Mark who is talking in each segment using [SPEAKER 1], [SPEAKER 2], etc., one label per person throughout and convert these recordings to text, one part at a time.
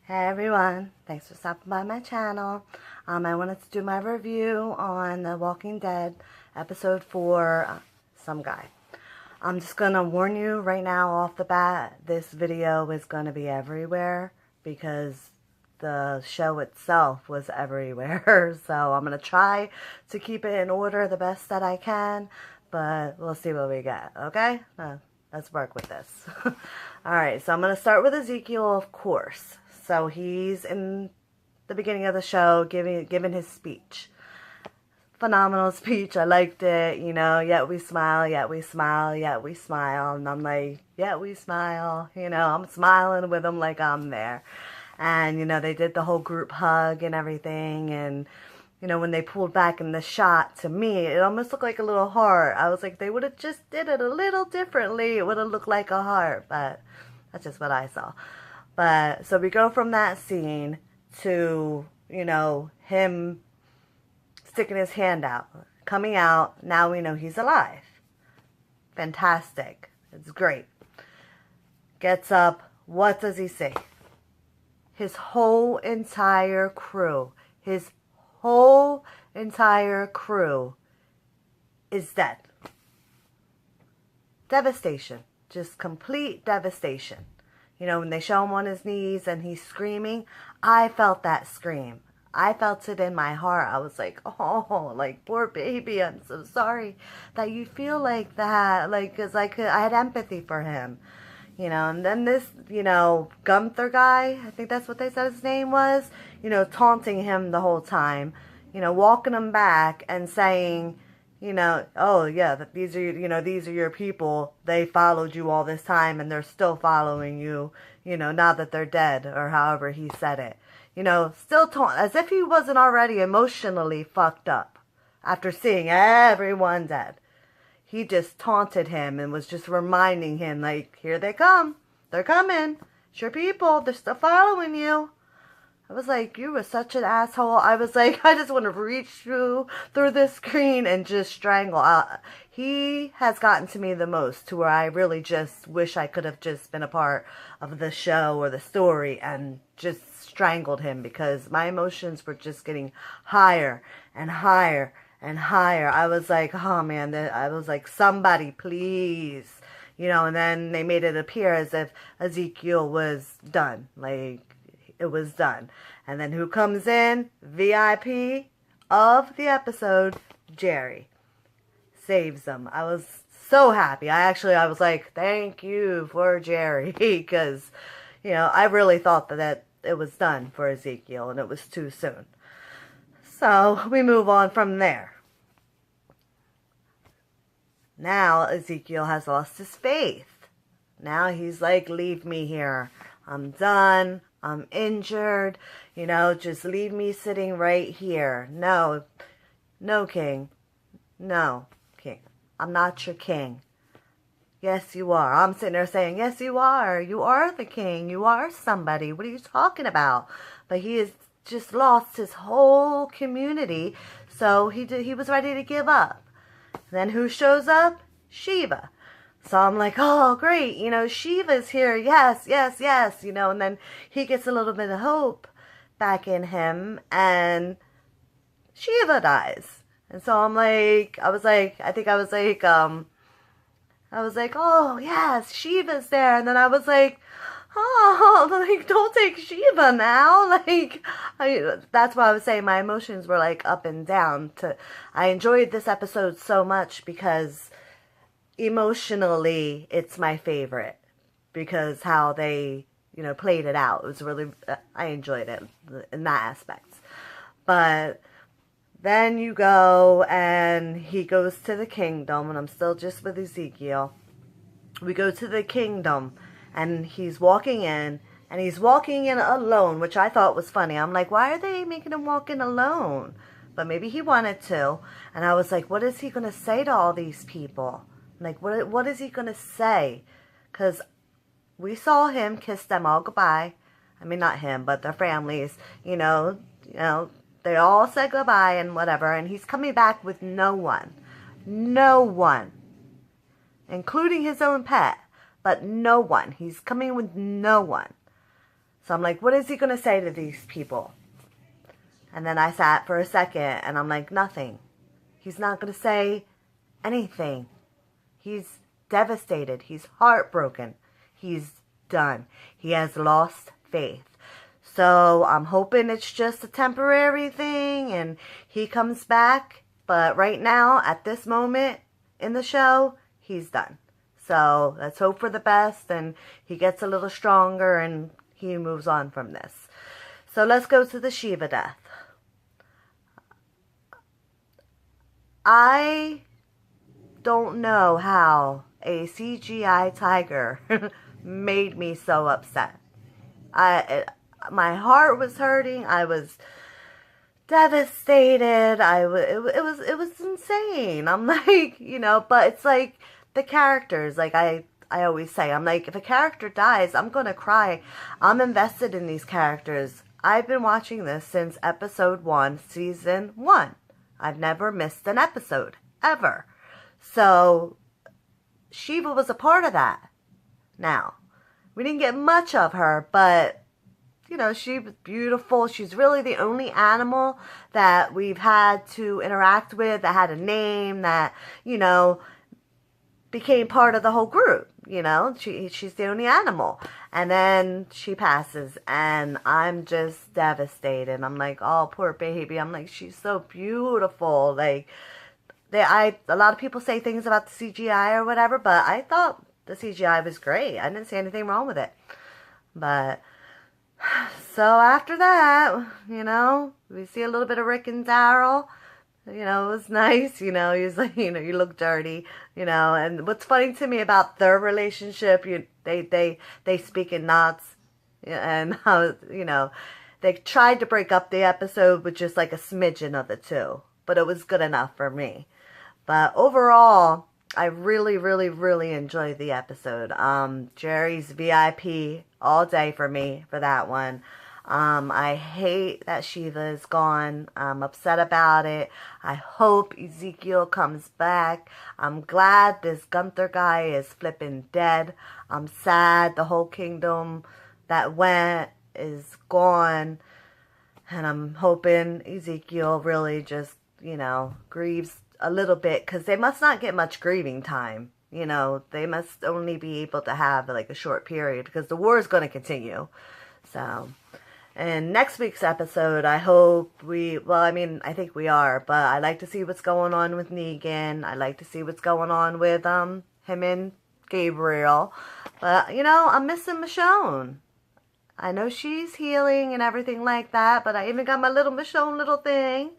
[SPEAKER 1] Hey everyone, thanks for stopping by my channel. I wanted to do my review on The Walking Dead episode 4, Some Guy. I'm just going to warn you right now off the bat, this video is going to be everywhere because the show itself was everywhere. So I'm going to try to keep it in order the best that I can, but we'll see what we get, okay? Let's work with this. Alright, so I'm going to start with Ezekiel, of course. So he's in the beginning of the show giving his speech. Phenomenal speech. I liked it. You know, yet we smile, yet we smile, yet we smile. And I'm like, yet we smile. You know, I'm smiling with him like I'm there. And, you know, they did the whole group hug and everything. And, you know, when they pulled back in the shot, to me, it almost looked like a little heart. I was like, they would have just did it a little differently. It would have looked like a heart. But that's just what I saw. But, so we go from that scene to, you know, him sticking his hand out, coming out. Now we know he's alive. Fantastic. It's great. Gets up. What does he say? His whole entire crew, is dead. Devastation. Just complete devastation. You know, when they show him on his knees and he's screaming, I felt that scream. I felt it in my heart. I was like, oh, like, poor baby, I'm so sorry that you feel like that. Like, because I had empathy for him. You know, and then this, you know, Gunther guy, I think that's what they said his name was, you know, taunting him the whole time. You know, walking him back and saying, you know, oh yeah, these are, you know, these are your people. They followed you all this time and they're still following you, you know, now that they're dead, or however he said it. You know, still as if he wasn't already emotionally fucked up after seeing everyone dead. He just taunted him and was just reminding him, like, here they come. They're coming. It's your people. They're still following you. I was like, you were such an asshole. I was like, I just want to reach through this screen and just strangle. He has gotten to me the most, to where I really just wish I could have just been a part of the show or the story and just strangled him, because my emotions were just getting higher and higher and higher. I was like, oh man, I was like, somebody please. You know, and then they made it appear as if Ezekiel was done. Like, it was done. And then who comes in? VIP of the episode, Jerry. Saves them. I was so happy. I was like, thank you for Jerry. Because, you know, I really thought that it was done for Ezekiel and it was too soon. So we move on from there. Now Ezekiel has lost his faith. Now he's like, leave me here. I'm done. I'm injured, you know, just leave me sitting right here. No, king. No, king. I'm not your king. Yes, you are. I'm sitting there saying, yes, you are. You are the king. You are somebody. What are you talking about? But he has just lost his whole community, so he was ready to give up. Then who shows up? Shiva. So I'm like, oh, great, you know, Shiva's here, yes, yes, yes, you know, and then he gets a little bit of hope back in him, and Shiva dies. And so I'm like, I was like, oh, yes, Shiva's there, and then I was like, oh, like, don't take Shiva now, like, that's why I was saying my emotions were, like, up and down. I enjoyed this episode so much because emotionally, it's my favorite, because how they, you know, played it out. It was really, I enjoyed it in that aspect. But then you go, and he goes to the kingdom, and I'm still just with Ezekiel. We go to the kingdom, and he's walking in, alone, which I thought was funny. I'm like, why are they making him walk in alone? But maybe he wanted to. And I was like, what is he going to say to all these people? Like, what is he going to say? Because we saw him kiss them all goodbye. I mean, not him, but their families. You know, they all said goodbye and whatever. And he's coming back with no one. No one. Including his own pet. But no one. He's coming with no one. So So I'm like, what is he going to say to these people? And then I sat for a second and I'm like, nothing. He's not going to say anything. He's devastated. He's heartbroken. He's done. He has lost faith. So I'm hoping it's just a temporary thing and he comes back. But right now, at this moment in the show, he's done. So let's hope for the best and he gets a little stronger and he moves on from this. So let's go to the Shiva Death. I don't know how a CGI tiger made me so upset. My heart was hurting. I was devastated. It was insane. I'm like, you know, but it's like the characters. Like I always say, I'm like, if a character dies, I'm gonna cry. I'm invested in these characters. I've been watching this since episode 1, season 1. I've never missed an episode ever. So Shiva was a part of that. Now, we didn't get much of her, but, you know, she was beautiful. She's really the only animal that we've had to interact with that had a name that, you know, became part of the whole group. You know, she's the only animal. And then she passes, and I'm just devastated. I'm like, oh, poor baby. I'm like, she's so beautiful. Like, a lot of people say things about the CGI or whatever, but I thought the CGI was great. I didn't see anything wrong with it. But, so after that, you know, we see a little bit of Rick and Daryl. You know, it was nice, you know, he's like, you know, you look dirty, you know, and what's funny to me about their relationship, they speak in knots, and how, you know, they tried to break up the episode with just like a smidgen of the two, but it was good enough for me. But overall, I really, really, really enjoyed the episode. Jerry's VIP all day for me for that one. I hate that Shiva is gone. I'm upset about it. I hope Ezekiel comes back. I'm glad this Gunther guy is flipping dead. I'm sad the whole kingdom that went is gone. And I'm hoping Ezekiel really just, you know, grieves a little bit, because they must not get much grieving time. You know, they must only be able to have like a short period, because the war is going to continue. So, and next week's episode, I hope I think we are, but I like to see what's going on with Negan. I like to see what's going on with him and Gabriel. But, you know, I'm missing Michonne. I know she's healing and everything like that, but I even got my little Michonne little thing,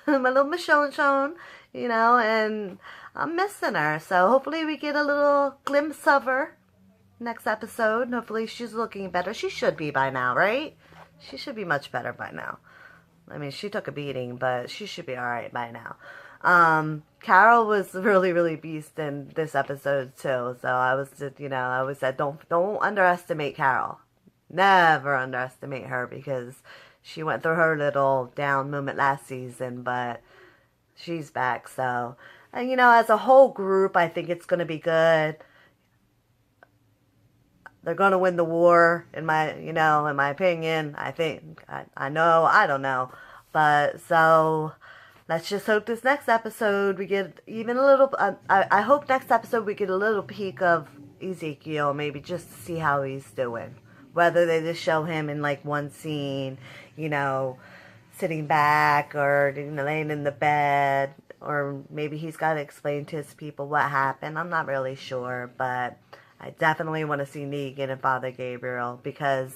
[SPEAKER 1] my little Michonne, you know, and I'm missing her. So hopefully we get a little glimpse of her next episode. Hopefully she's looking better. She should be by now, right? She should be much better by now. I mean, she took a beating, but she should be alright by now. Carol was really, really beast in this episode too. So I was just, you know, I always said, don't underestimate Carol. Never underestimate her, because she went through her little down moment last season, but she's back. So, and you know, as a whole group, I think it's going to be good. They're going to win the war, in my opinion. I think, I don't know. But, so, let's just hope this next episode we get even a little, I hope next episode we get a little peek of Ezekiel, maybe just to see how he's doing. Whether they just show him in like one scene, you know, sitting back, or, you know, laying in the bed, or maybe he's got to explain to his people what happened. I'm not really sure, but I definitely want to see Negan and Father Gabriel, because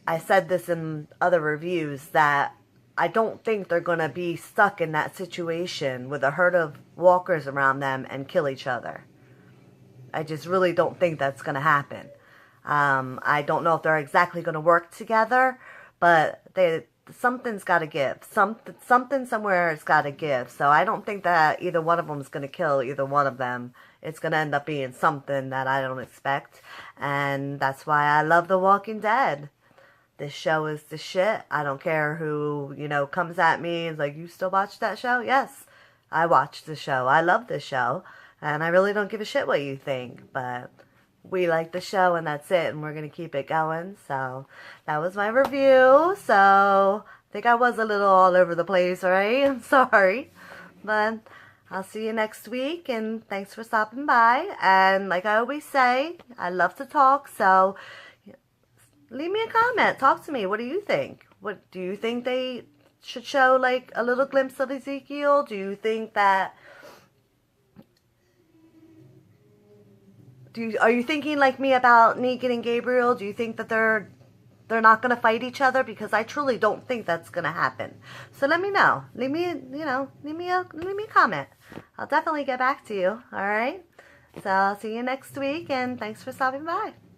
[SPEAKER 1] I said this in other reviews that I don't think they're going to be stuck in that situation with a herd of walkers around them and kill each other. I just really don't think that's going to happen. I don't know if they're exactly going to work together, but something's got to give. Something somewhere has got to give. So I don't think that either one of them is going to kill either one of them. It's going to end up being something that I don't expect. And that's why I love The Walking Dead. This show is the shit. I don't care who, you know, comes at me and is like, you still watch that show? Yes, I watch the show. I love this show. And I really don't give a shit what you think. But we like the show and that's it, and we're going to keep it going. So that was my review. So I think I was a little all over the place, right? I'm sorry. But I'll see you next week, and thanks for stopping by. And like I always say, I love to talk, so leave me a comment. Talk to me. What do you think? What do you think they should show, like a little glimpse of Ezekiel? Do you think that are you thinking like me about Negan and Gabriel? Do you think that they're not going to fight each other? Because I truly don't think that's going to happen. So let me know. Leave me a comment. I'll definitely get back to you. All right. So I'll see you next week, and thanks for stopping by.